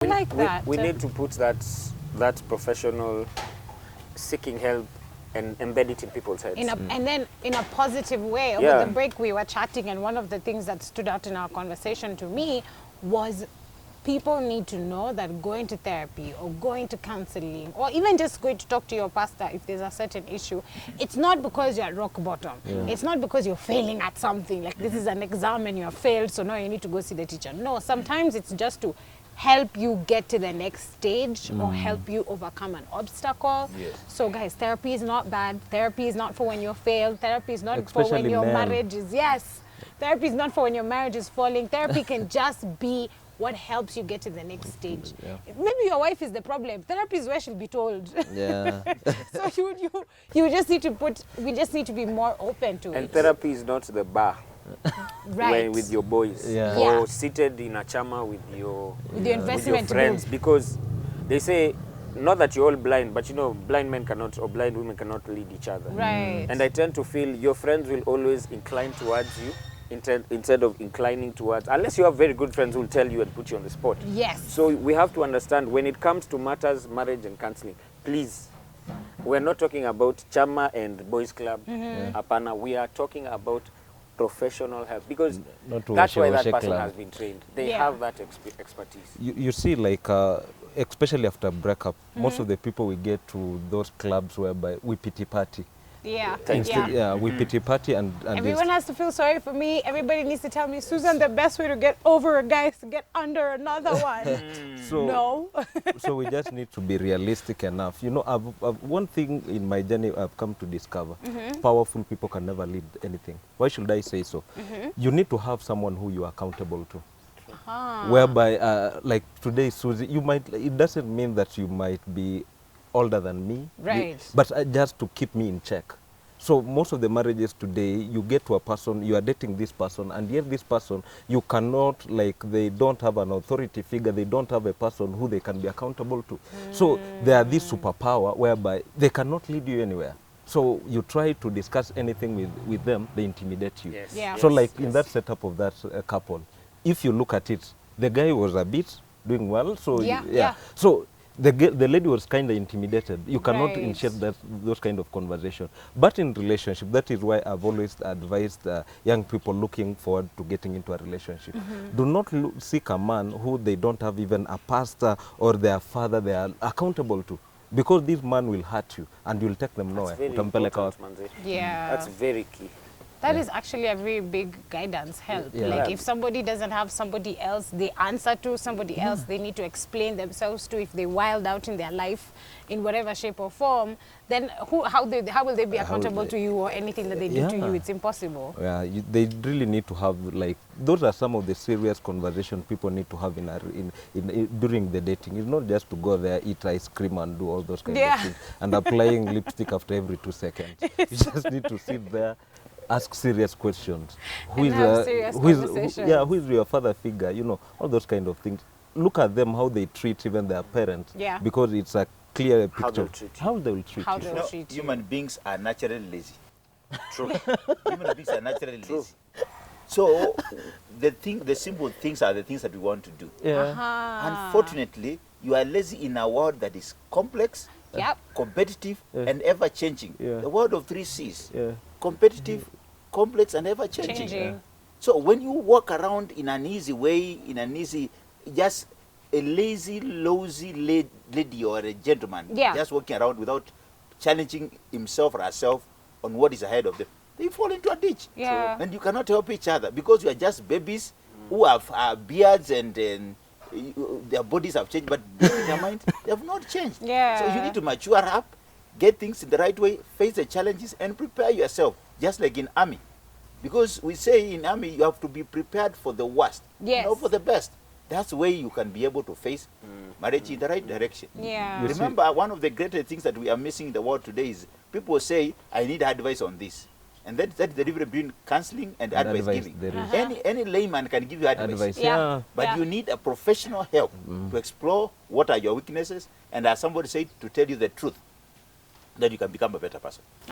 I like that. We need to put that professional seeking help and embed it in people's heads. And then in a positive way. Over the break we were chatting, and one of the things that stood out in our conversation to me was people need to know that going to therapy or going to counseling or even just going to talk to your pastor if there's a certain issue, it's not because you're at rock bottom. It's not because you're failing at something, like this is an exam and you're failed, so now you need to go see the teacher. No, sometimes it's just to help you get to the next stage or help you overcome an obstacle. So guys, therapy is not bad. Therapy is not for when you're failed. Therapy is not for when your marriage is, therapy is not for when your marriage is falling. Therapy can just be what helps you get to the next stage. Maybe your wife is the problem. Therapy is where she'll be told. So you just need to we just need to be more open to it. And therapy is not the bar. With your boys or seated in a chama with your friends, because they say not that you're all blind, but you know, blind men cannot or blind women cannot lead each other. And I tend to feel your friends will always incline towards you instead of inclining towards, unless you have very good friends who will tell you and put you on the spot. So we have to understand when it comes to matters marriage and counseling, please, we're not talking about chama and boys club. Apana, we are talking about professional help, because that's why that person has been trained. They have that expertise. You see, like, especially after breakup, most of the people we get to those clubs whereby we pity party. We pity party and everyone has to feel sorry for me. Everybody needs to tell me, Susan, the best way to get over a guy is to get under another one. So we just need to be realistic enough. You know, one thing in my journey I've come to discover, powerful people can never lead anything. Why should I say so? You need to have someone who you are accountable to. Whereby, like today, Susie, it doesn't mean that you might be older than me, but just to keep me in check. So most of the marriages today, you get to a person, you are dating this person, and yet this person, you cannot, like, they don't have an authority figure, they don't have a person who they can be accountable to. So they are this superpower whereby they cannot lead you anywhere. So you try to discuss anything with them, they intimidate you. So like in that setup of that couple, if you look at it, the guy was a bit doing well, so so the lady was kind of intimidated. You cannot initiate those kind of conversation. But in relationship, that is why I've always advised young people looking forward to getting into a relationship. Do not seek a man who they don't have even a pastor or their father they are accountable to. Because this man will hurt you and you'll take them nowhere. That's very key. That is actually a very big guidance help. Like if somebody doesn't have somebody else they answer to, somebody else they need to explain themselves to, if they wild out in their life in whatever shape or form, then how will they be accountable to you or anything that they do to you? It's impossible. They really need to have, like, those are some of the serious conversations people need to have during the dating. It's not just to go there, eat ice cream and do all those kind of things and applying lipstick after every 2 seconds. You just need to sit there, ask serious questions. Who is your father figure? You know, all those kind of things. Look at them, how they treat even their parents. Because it's a clear picture how they will treat you. Human beings are naturally lazy. True. Human beings are naturally lazy. So the simple things are the things that we want to do. Unfortunately, you are lazy in a world that is complex, competitive, and ever-changing. The world of 3 C's. Competitive, complex, and ever-changing. So when you walk around in an easy way, just a lazy, lousy lady or a gentleman, just walking around without challenging himself or herself on what is ahead of them, they fall into a ditch. And you cannot help each other because you are just babies who have beards and their bodies have changed, but in their mind, they have not changed. So you need to mature up, get things in the right way, face the challenges, and prepare yourself, just like in army. Because we say in army, you have to be prepared for the worst, not for the best. That's the way you can be able to face marriage in the right direction. Remember, one of the greatest things that we are missing in the world today is people say, I need advice on this. And that's the difference between counseling and advice giving. Any layman can give you advice. But you need a professional help to explore what are your weaknesses, and as somebody said, to tell you the truth, that you can become a better person.